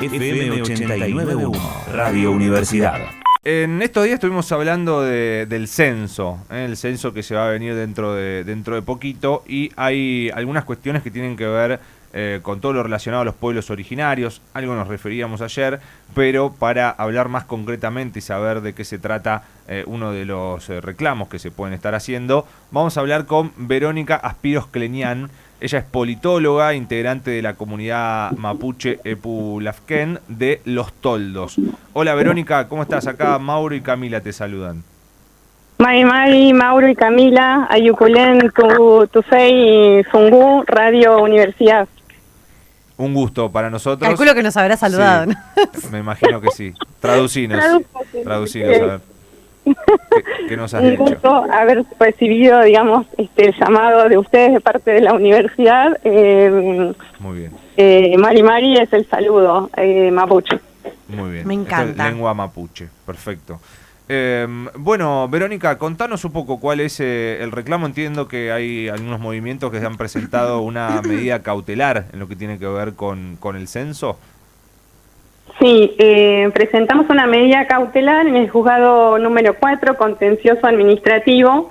FM 89.1, Radio Universidad. En estos días estuvimos hablando del censo, el censo que se va a venir dentro de poquito, y hay algunas cuestiones que tienen que ver con todo lo relacionado a los pueblos originarios. Algo nos referíamos ayer, pero para hablar más concretamente y saber de qué se trata uno de los reclamos que se pueden estar haciendo, vamos a hablar con Verónica Aspiros Cleñán. Ella es politóloga, integrante de la comunidad mapuche Epulafquén de Los Toldos. Hola Verónica, ¿cómo estás? Acá Mauro y Camila te saludan. Mari, Mauro y Camila, Ayuculén, Tufey, Zungú, Radio Universidad. Un gusto para nosotros. Calculo que nos habrá saludado, sí, ¿no? Me imagino que sí. Traducinos, a ver. ¿Qué nos has dicho? Un gusto haber recibido, digamos, el llamado de ustedes de parte de la universidad. Muy bien. Mari es el saludo mapuche. Muy bien. Me encanta. Esto es lengua mapuche, perfecto. Bueno, Verónica, contanos un poco cuál es el reclamo. Entiendo que hay algunos movimientos que se han presentado una medida cautelar en lo que tiene que ver con el censo. Sí, presentamos una medida cautelar en el juzgado número 4, contencioso administrativo,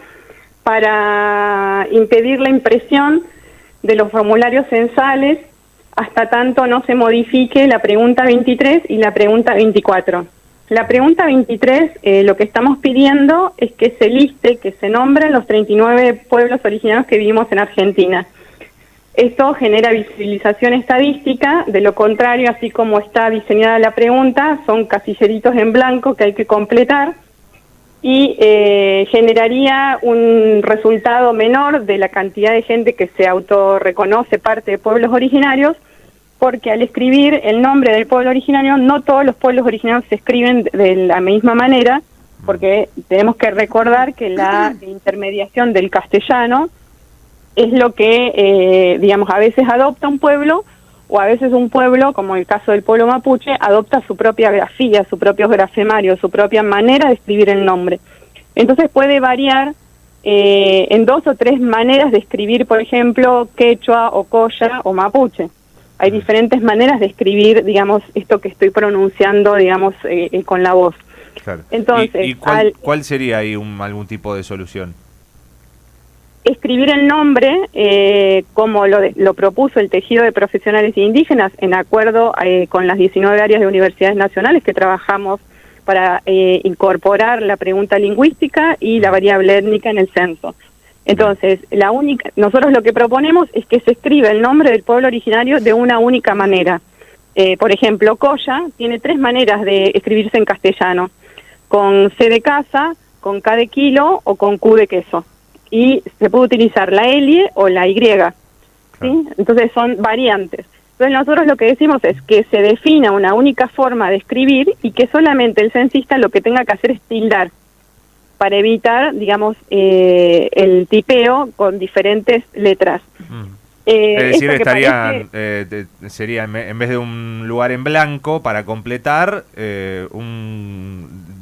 para impedir la impresión de los formularios censales hasta tanto no se modifique la pregunta 23 y la pregunta 24. La pregunta 23, lo que estamos pidiendo es que se liste, que se nombren los 39 pueblos originarios que vivimos en Argentina. Esto genera visibilización estadística, de lo contrario, así como está diseñada la pregunta, son casilleritos en blanco que hay que completar y generaría un resultado menor de la cantidad de gente que se autorreconoce parte de pueblos originarios, porque al escribir el nombre del pueblo originario, no todos los pueblos originarios se escriben de la misma manera, porque tenemos que recordar que la intermediación del castellano es lo que, digamos, a veces adopta un pueblo, o a veces un pueblo, como el caso del pueblo mapuche, adopta su propia grafía, su propio grafemario, su propia manera de escribir el nombre. Entonces puede variar en 2 o 3 maneras de escribir, por ejemplo, quechua o coya o mapuche. Hay diferentes maneras de escribir, digamos, esto que estoy pronunciando, digamos, con la voz. Claro. Entonces, ¿Y cuál sería ahí algún tipo de solución? Escribir el nombre, como lo propuso el tejido de profesionales indígenas, en acuerdo con las 19 áreas de universidades nacionales que trabajamos para incorporar la pregunta lingüística y la variable étnica en el censo. Entonces, nosotros lo que proponemos es que se escriba el nombre del pueblo originario de una única manera. Por ejemplo, Coya tiene 3 maneras de escribirse en castellano: con C de casa, con K de kilo o con Q de queso. Y se puede utilizar la L o la Y, ¿sí? Entonces son variantes. Entonces nosotros lo que decimos es que se defina una única forma de escribir y que solamente el censista lo que tenga que hacer es tildar, para evitar, digamos, el tipeo con diferentes letras. Es decir, sería en vez de un lugar en blanco para completar,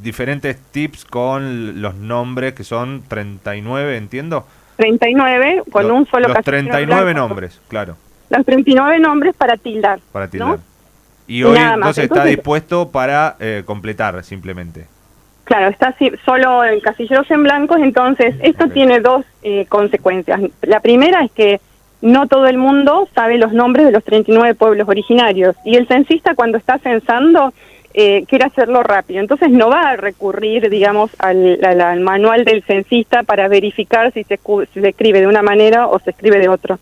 diferentes tips con los nombres, que son 39, entiendo. 39, con un solo los casillero 39 blanco. nombres, claro. Los 39 nombres para tildar. Para tildar. ¿No? Y hoy entonces está dispuesto para completar, simplemente. Claro, está solo en casilleros en blancos. Entonces esto tiene 2 consecuencias. La primera es que no todo el mundo sabe los nombres de los 39 pueblos originarios, y el censista, cuando está censando, quiere hacerlo rápido, entonces no va a recurrir, digamos, al manual del censista para verificar si se escribe de una manera o se escribe de otra,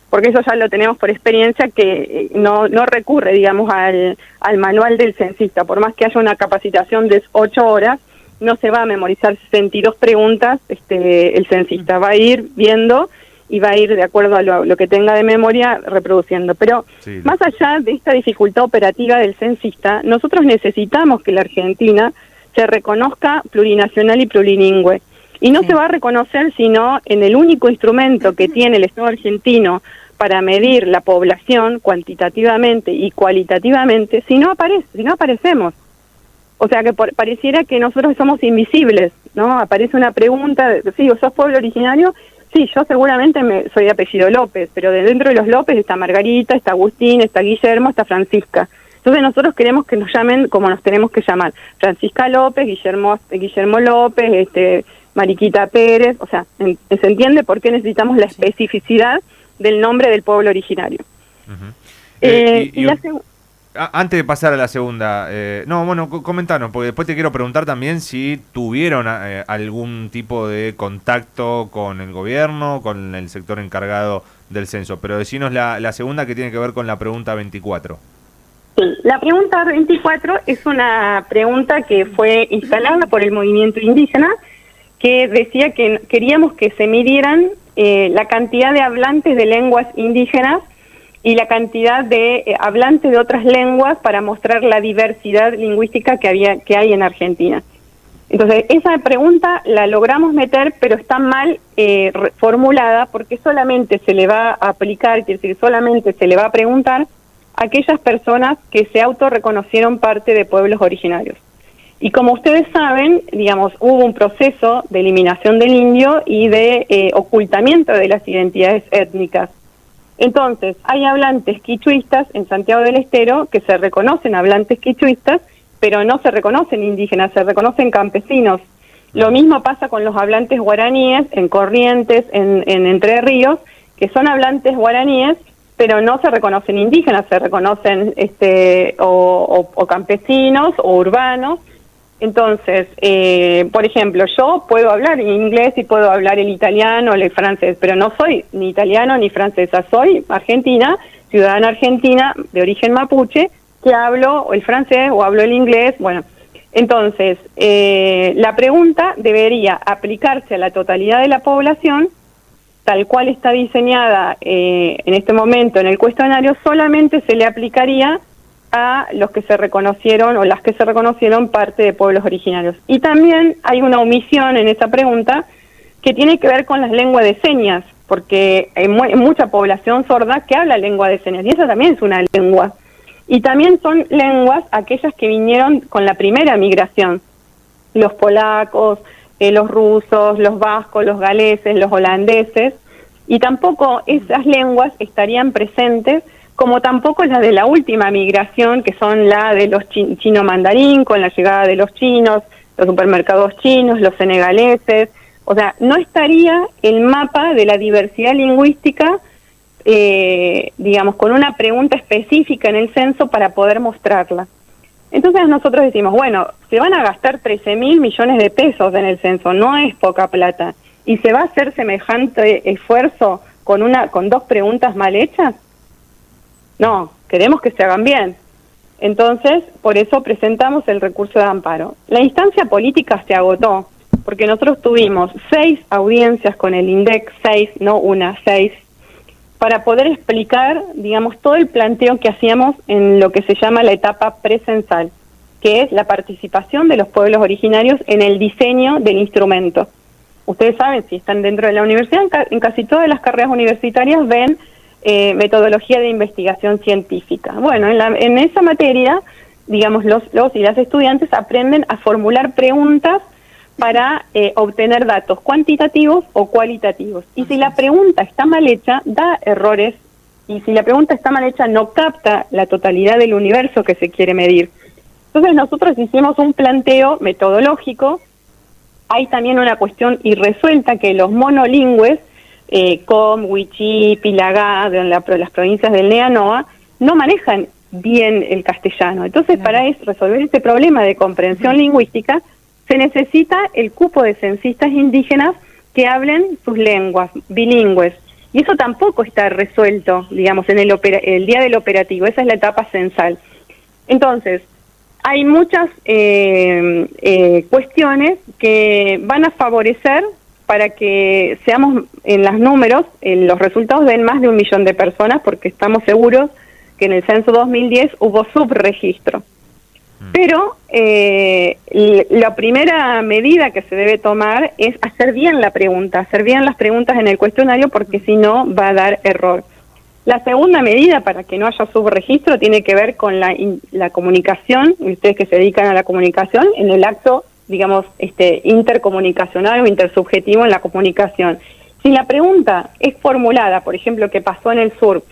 porque eso ya lo tenemos por experiencia, que no recurre, digamos, al manual del censista. Por más que haya una capacitación de 8 horas, no se va a memorizar 62 preguntas el censista, va a ir viendo y va a ir, de acuerdo a lo que tenga de memoria, reproduciendo. Pero sí, más allá de esta dificultad operativa del censista, nosotros necesitamos que la Argentina se reconozca plurinacional y plurilingüe. Y no se va a reconocer sino en el único instrumento que tiene el Estado argentino para medir la población cuantitativamente y cualitativamente, si no aparecemos. O sea, que pareciera que nosotros somos invisibles, ¿no? Aparece una pregunta, sí, ¿sos pueblo originario? Sí, yo seguramente soy de apellido López, pero de dentro de los López está Margarita, está Agustín, está Guillermo, está Francisca. Entonces nosotros queremos que nos llamen como nos tenemos que llamar: Francisca López, Guillermo López, Mariquita Pérez. O sea, se entiende por qué necesitamos la especificidad del nombre del pueblo originario. Antes de pasar a la segunda, comentanos, porque después te quiero preguntar también si tuvieron algún tipo de contacto con el gobierno, con el sector encargado del censo, pero decinos la segunda, que tiene que ver con la pregunta 24. Sí, la pregunta 24 es una pregunta que fue instalada por el movimiento indígena, que decía que queríamos que se midieran la cantidad de hablantes de lenguas indígenas y la cantidad de hablantes de otras lenguas para mostrar la diversidad lingüística que hay en Argentina. Entonces, esa pregunta la logramos meter, pero está mal formulada, porque solamente se le va a aplicar, quiere decir, solamente se le va a preguntar a aquellas personas que se autorreconocieron parte de pueblos originarios. Y como ustedes saben, digamos, hubo un proceso de eliminación del indio y de ocultamiento de las identidades étnicas. Entonces, hay hablantes quichuistas en Santiago del Estero que se reconocen hablantes quichuistas, pero no se reconocen indígenas, se reconocen campesinos. Lo mismo pasa con los hablantes guaraníes en Corrientes, en Entre Ríos, que son hablantes guaraníes, pero no se reconocen indígenas, se reconocen o campesinos o urbanos. Entonces, por ejemplo, yo puedo hablar inglés y puedo hablar el italiano o el francés, pero no soy ni italiano ni francesa, soy argentina, ciudadana argentina de origen mapuche, que hablo el francés o hablo el inglés. Bueno, entonces, la pregunta debería aplicarse a la totalidad de la población, tal cual está diseñada en este momento en el cuestionario. Solamente se le aplicaría a los que se reconocieron o las que se reconocieron parte de pueblos originarios. Y también hay una omisión en esa pregunta que tiene que ver con las lenguas de señas, porque hay mucha población sorda que habla lengua de señas, y esa también es una lengua. Y también son lenguas aquellas que vinieron con la primera migración: los polacos, los rusos, los vascos, los galeses, los holandeses, y tampoco esas lenguas estarían presentes, como tampoco las de la última migración, que son la de los chino mandarín, con la llegada de los chinos, los supermercados chinos, los senegaleses. O sea, no estaría el mapa de la diversidad lingüística, digamos, con una pregunta específica en el censo para poder mostrarla. Entonces nosotros decimos, bueno, se van a gastar 13.000 millones de pesos en el censo, no es poca plata, y se va a hacer semejante esfuerzo con dos preguntas mal hechas. No, queremos que se hagan bien. Entonces, por eso presentamos el recurso de amparo. La instancia política se agotó, porque nosotros tuvimos 6 audiencias con el INDEC, 6, no una, 6, para poder explicar, digamos, todo el planteo que hacíamos en lo que se llama la etapa precensal, que es la participación de los pueblos originarios en el diseño del instrumento. Ustedes saben, si están dentro de la universidad, en casi todas las carreras universitarias ven metodología de investigación científica. Bueno, en esa materia, digamos, los y las estudiantes aprenden a formular preguntas para obtener datos cuantitativos o cualitativos. Y si la pregunta está mal hecha, da errores, y si la pregunta está mal hecha, no capta la totalidad del universo que se quiere medir. Entonces nosotros hicimos un planteo metodológico. Hay también una cuestión irresuelta, que los monolingües, Com, Huichí, Pilagá, de las provincias del NEA-NOA, no manejan bien el castellano. Entonces, para resolver este problema de comprensión lingüística, se necesita el cupo de censistas indígenas que hablen sus lenguas, bilingües. Y eso tampoco está resuelto, digamos, en el día del operativo. Esa es la etapa censal. Entonces, hay muchas cuestiones que van a favorecer para que seamos en los números, los resultados den más de 1 millón de personas, porque estamos seguros que en el censo 2010 hubo subregistro. Pero la primera medida que se debe tomar es hacer bien la pregunta, hacer bien las preguntas en el cuestionario, porque si no va a dar error. La segunda medida para que no haya subregistro tiene que ver con la comunicación, ustedes que se dedican a la comunicación, en el acto, digamos, intercomunicacional o intersubjetivo en la comunicación. Si la pregunta es formulada, por ejemplo, que pasó en el sur,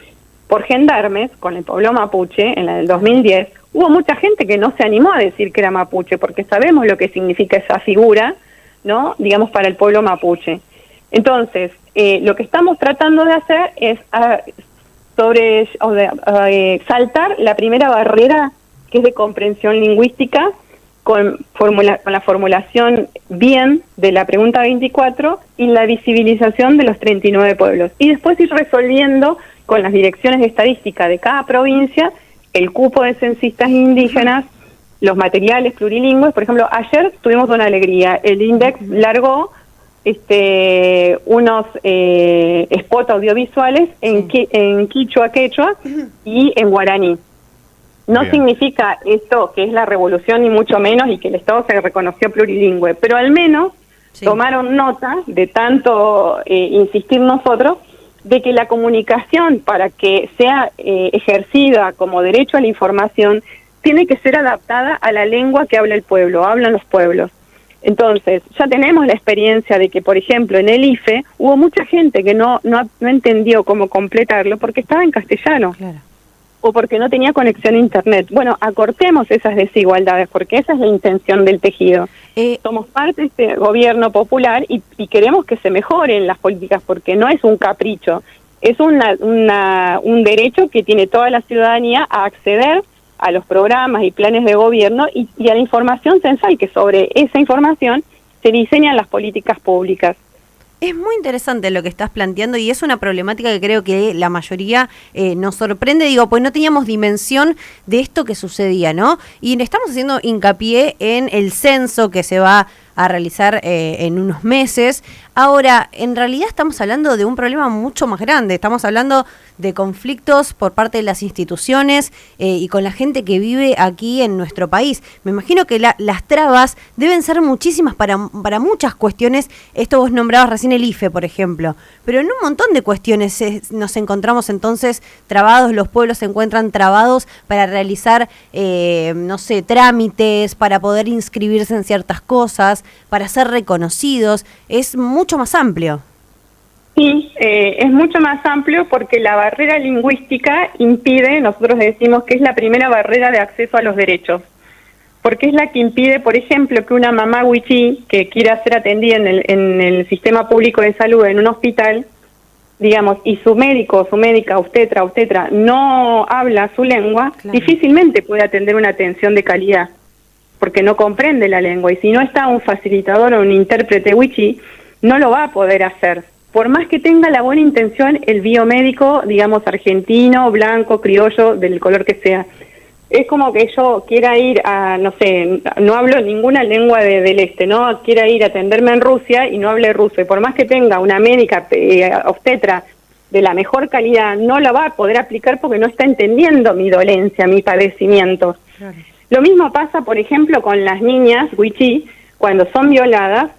por gendarmes, con el pueblo mapuche, en la del 2010, hubo mucha gente que no se animó a decir que era mapuche, porque sabemos lo que significa esa figura, ¿no? Digamos, para el pueblo mapuche. Entonces, lo que estamos tratando de hacer es saltar la primera barrera, que es de comprensión lingüística, con la formulación bien de la pregunta 24 y la visibilización de los 39 pueblos. Y después ir resolviendo con las direcciones de estadística de cada provincia el cupo de censistas indígenas, los materiales plurilingües. Por ejemplo, ayer tuvimos una alegría. El INDEX largó unos spots audiovisuales en quechua y en guaraní. No Bien. significa esto que es la revolución, ni mucho menos, y que el Estado se reconoció plurilingüe, pero al menos tomaron nota de tanto insistir nosotros, de que la comunicación, para que sea ejercida como derecho a la información, tiene que ser adaptada a la lengua que habla el pueblo, hablan los pueblos. Entonces, ya tenemos la experiencia de que, por ejemplo, en el IFE hubo mucha gente que no entendió cómo completarlo porque estaba en castellano. Claro. O porque no tenía conexión a Internet. Bueno, acortemos esas desigualdades, porque esa es la intención del tejido. Somos parte de este gobierno popular y queremos que se mejoren las políticas, porque no es un capricho, es un derecho que tiene toda la ciudadanía a acceder a los programas y planes de gobierno y a la información censal, que sobre esa información se diseñan las políticas públicas. Es muy interesante lo que estás planteando y es una problemática que creo que la mayoría nos sorprende, pues no teníamos dimensión de esto que sucedía, ¿no? Y le estamos haciendo hincapié en el censo que se va a realizar en unos meses. Ahora, en realidad estamos hablando de un problema mucho más grande, estamos hablando de conflictos por parte de las instituciones y con la gente que vive aquí en nuestro país. Me imagino que las trabas deben ser muchísimas para muchas cuestiones. Esto vos nombrabas recién el IFE, por ejemplo, pero en un montón de cuestiones nos encontramos entonces trabados, los pueblos se encuentran trabados para realizar, trámites, para poder inscribirse en ciertas cosas, para ser reconocidos. Es mucho más amplio. Sí, es mucho más amplio porque la barrera lingüística impide, nosotros decimos que es la primera barrera de acceso a los derechos, porque es la que impide, por ejemplo, que una mamá wichí que quiera ser atendida en el sistema público de salud en un hospital, digamos, y su médico, su médica, obstetra, no habla su lengua, claro, difícilmente puede atender una atención de calidad, porque no comprende la lengua, y si no está un facilitador o un intérprete wichí, no lo va a poder hacer. Por más que tenga la buena intención el biomédico, digamos, argentino, blanco, criollo, del color que sea. Es como que yo quiera ir a, no hablo ninguna lengua del este, ¿no? Quiera ir a atenderme en Rusia y no hable ruso. Y por más que tenga una médica obstetra de la mejor calidad, no la va a poder aplicar porque no está entendiendo mi dolencia, mi padecimiento. Claro. Lo mismo pasa, por ejemplo, con las niñas wichí. Cuando son violadas,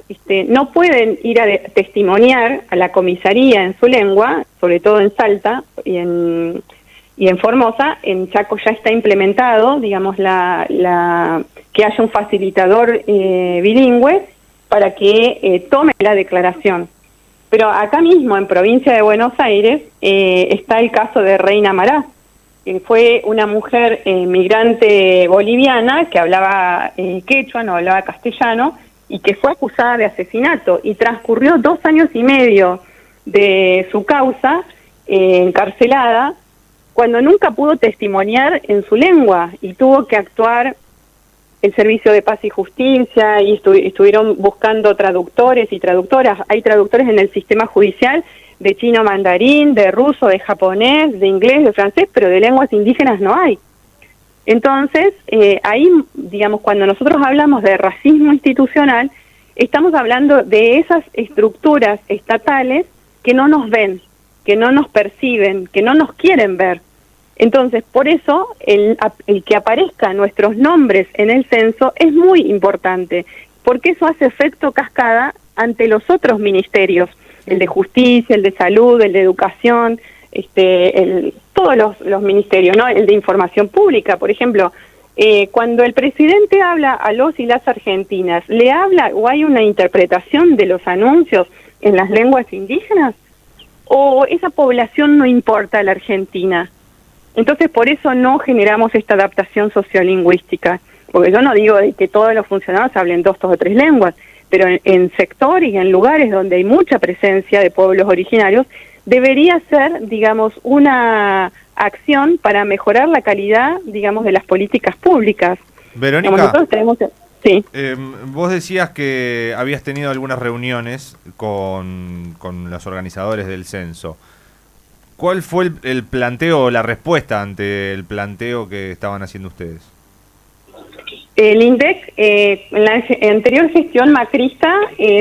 no pueden ir a testimoniar a la comisaría en su lengua, sobre todo en Salta y en Formosa. En Chaco ya está implementado, digamos, que haya un facilitador bilingüe para que tome la declaración. Pero acá mismo, en provincia de Buenos Aires, está el caso de Reina Mará, que fue una mujer migrante boliviana que hablaba quechua, no hablaba castellano, y que fue acusada de asesinato, y transcurrió 2 años y medio de su causa encarcelada, cuando nunca pudo testimoniar en su lengua, y tuvo que actuar el Servicio de Paz y Justicia, y estuvieron buscando traductores y traductoras. Hay traductores en el sistema judicial de chino mandarín, de ruso, de japonés, de inglés, de francés, pero de lenguas indígenas no hay. Entonces, ahí, digamos, cuando nosotros hablamos de racismo institucional, estamos hablando de esas estructuras estatales que no nos ven, que no nos perciben, que no nos quieren ver. Entonces, por eso, el que aparezcan nuestros nombres en el censo es muy importante, porque eso hace efecto cascada ante los otros ministerios, el de justicia, el de salud, el de educación, todos los ministerios, ¿no? El de información pública, por ejemplo, cuando el presidente habla a los y las argentinas, ¿le habla o hay una interpretación de los anuncios en las lenguas indígenas? ¿O esa población no importa a la Argentina? Entonces, por eso no generamos esta adaptación sociolingüística, porque yo no digo de que todos los funcionarios hablen 2 o 3 lenguas, pero en sectores y en lugares donde hay mucha presencia de pueblos originarios, debería ser, digamos, una acción para mejorar la calidad, digamos, de las políticas públicas. Verónica, nosotros tenemos... Sí. Vos decías que habías tenido algunas reuniones con los organizadores del censo. ¿Cuál fue el planteo o la respuesta ante el planteo que estaban haciendo ustedes? El INDEC, en la anterior gestión macrista,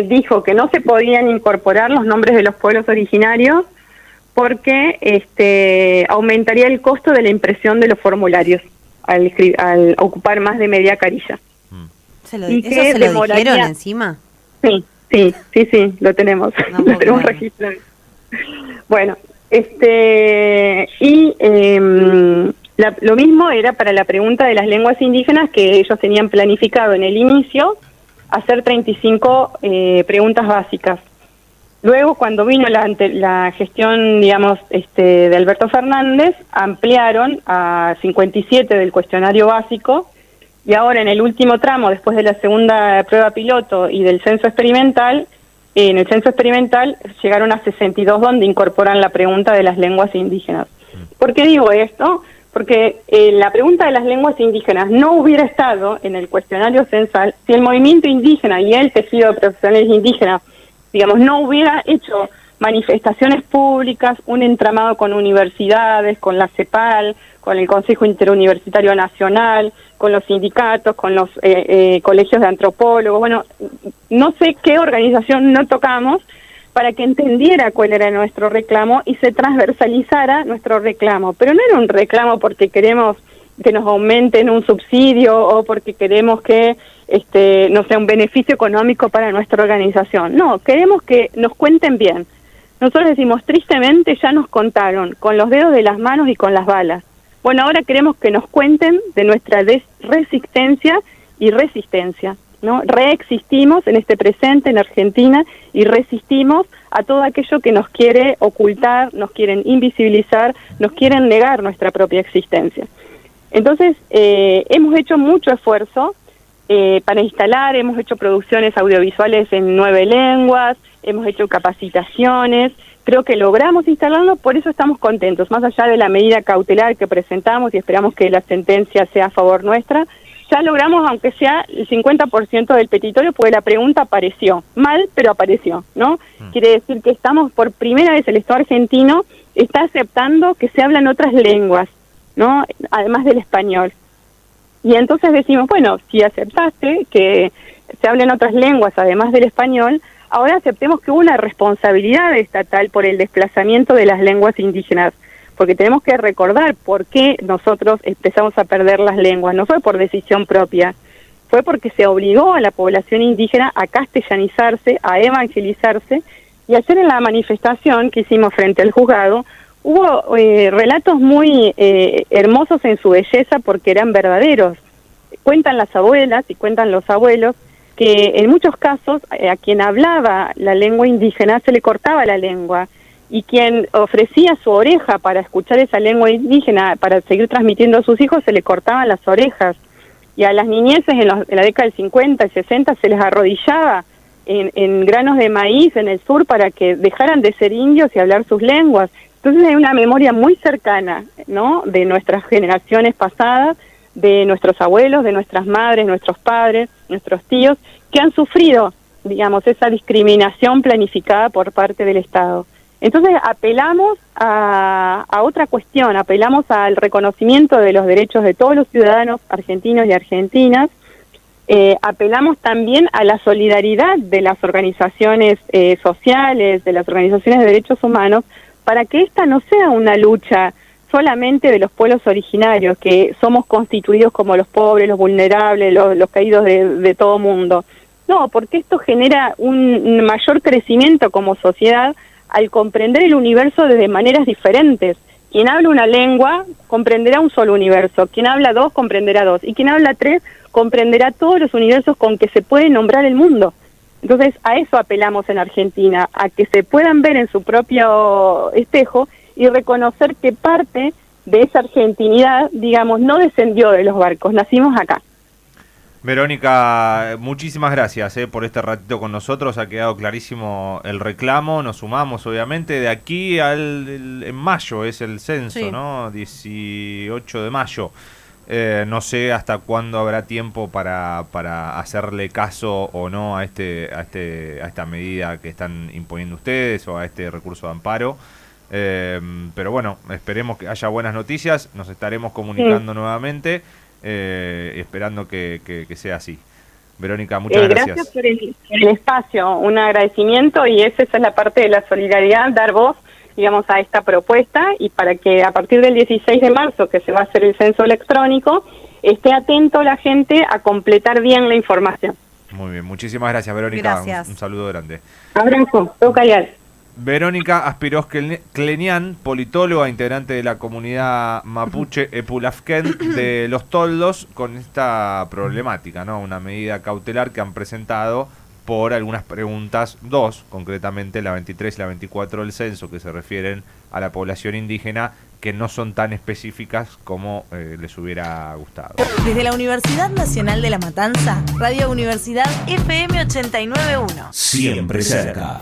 dijo que no se podían incorporar los nombres de los pueblos originarios porque aumentaría el costo de la impresión de los formularios al ocupar más de media carilla. ¿Eso se lo dijeron encima? Sí, lo tenemos. No, lo tenemos registrado. Bueno, lo mismo era para la pregunta de las lenguas indígenas, que ellos tenían planificado en el inicio hacer 35 preguntas básicas. Luego, cuando vino la gestión, digamos, de Alberto Fernández, ampliaron a 57 del cuestionario básico, y ahora en el último tramo, después de la segunda prueba piloto y del censo experimental, en el censo experimental llegaron a 62, donde incorporan la pregunta de las lenguas indígenas. ¿Por qué digo esto? Porque la pregunta de las lenguas indígenas no hubiera estado en el cuestionario censal si el movimiento indígena y el tejido de profesionales indígenas, digamos, no hubiera hecho manifestaciones públicas, un entramado con universidades, con la CEPAL, con el Consejo Interuniversitario Nacional, con los sindicatos, con los colegios de antropólogos. Bueno, no sé qué organización no tocamos para que entendiera cuál era nuestro reclamo y se transversalizara nuestro reclamo. Pero no era un reclamo porque queremos que nos aumenten un subsidio o porque queremos que no sea un beneficio económico para nuestra organización. No, queremos que nos cuenten bien. Nosotros decimos, tristemente ya nos contaron con los dedos de las manos y con las balas. Bueno, ahora queremos que nos cuenten de nuestra resistencia y resistencia, ¿no? Reexistimos en este presente en Argentina y resistimos a todo aquello que nos quiere ocultar, nos quieren invisibilizar, nos quieren negar nuestra propia existencia. Entonces, hemos hecho mucho esfuerzo para instalar, hemos hecho producciones audiovisuales en 9 lenguas, hemos hecho capacitaciones, creo que logramos instalarlo, por eso estamos contentos, más allá de la medida cautelar que presentamos y esperamos que la sentencia sea a favor nuestra, ya logramos, aunque sea el 50% del petitorio, porque la pregunta apareció, mal, pero apareció, ¿no? Quiere decir que estamos, por primera vez el Estado argentino está aceptando que se hablan otras lenguas, ¿no? Además del español. Y entonces decimos, bueno, si aceptaste que se hablen otras lenguas además del español, ahora aceptemos que hubo una responsabilidad estatal por el desplazamiento de las lenguas indígenas, porque tenemos que recordar por qué nosotros empezamos a perder las lenguas. No fue por decisión propia, fue porque se obligó a la población indígena a castellanizarse, a evangelizarse, y ayer en la manifestación que hicimos frente al juzgado, hubo relatos muy hermosos en su belleza porque eran verdaderos. Cuentan las abuelas y cuentan los abuelos que en muchos casos a quien hablaba la lengua indígena se le cortaba la lengua, y quien ofrecía su oreja para escuchar esa lengua indígena, para seguir transmitiendo a sus hijos, se le cortaban las orejas. Y a las niñeces en la década del 50 y 60 se les arrodillaba en granos de maíz en el sur para que dejaran de ser indios y hablar sus lenguas. Entonces hay una memoria muy cercana, ¿no?, de nuestras generaciones pasadas, de nuestros abuelos, de nuestras madres, nuestros padres, nuestros tíos, que han sufrido, digamos, esa discriminación planificada por parte del Estado. Entonces apelamos a otra cuestión, apelamos al reconocimiento de los derechos de todos los ciudadanos argentinos y argentinas, apelamos también a la solidaridad de las organizaciones sociales, de las organizaciones de derechos humanos, para que esta no sea una lucha solamente de los pueblos originarios, que somos constituidos como los pobres, los vulnerables, los caídos de todo mundo. No, porque esto genera un mayor crecimiento como sociedad al comprender el universo desde maneras diferentes. Quien habla una lengua comprenderá un solo universo, quien habla 2 comprenderá 2, y quien habla 3 comprenderá todos los universos con que se puede nombrar el mundo. Entonces a eso apelamos en Argentina, a que se puedan ver en su propio espejo y reconocer que parte de esa argentinidad, digamos, no descendió de los barcos, nacimos acá. Verónica, muchísimas gracias por este ratito con nosotros, ha quedado clarísimo el reclamo, nos sumamos obviamente, de aquí en mayo es el censo, sí, ¿no? 18 de mayo. No sé hasta cuándo habrá tiempo para hacerle caso o no a esta medida que están imponiendo ustedes o a este recurso de amparo. Pero bueno, esperemos que haya buenas noticias, nos estaremos comunicando nuevamente, esperando que sea así. Verónica, muchas gracias. Gracias por el espacio, un agradecimiento, y esa es la parte de la solidaridad, dar voz, digamos, a esta propuesta, y para que a partir del 16 de marzo, que se va a hacer el censo electrónico, esté atento la gente a completar bien la información. Muy bien, muchísimas gracias, Verónica. Gracias. Un saludo grande. Abrazo, toca ya. Verónica Aspiros Clenián, politóloga, integrante de la comunidad mapuche Epulafquén de Los Toldos, con esta problemática, ¿no? Una medida cautelar que han presentado por algunas preguntas, dos, concretamente la 23 y la 24 del censo, que se refieren a la población indígena, que no son tan específicas como les hubiera gustado. Desde la Universidad Nacional de La Matanza, Radio Universidad FM 89.1. Siempre cerca.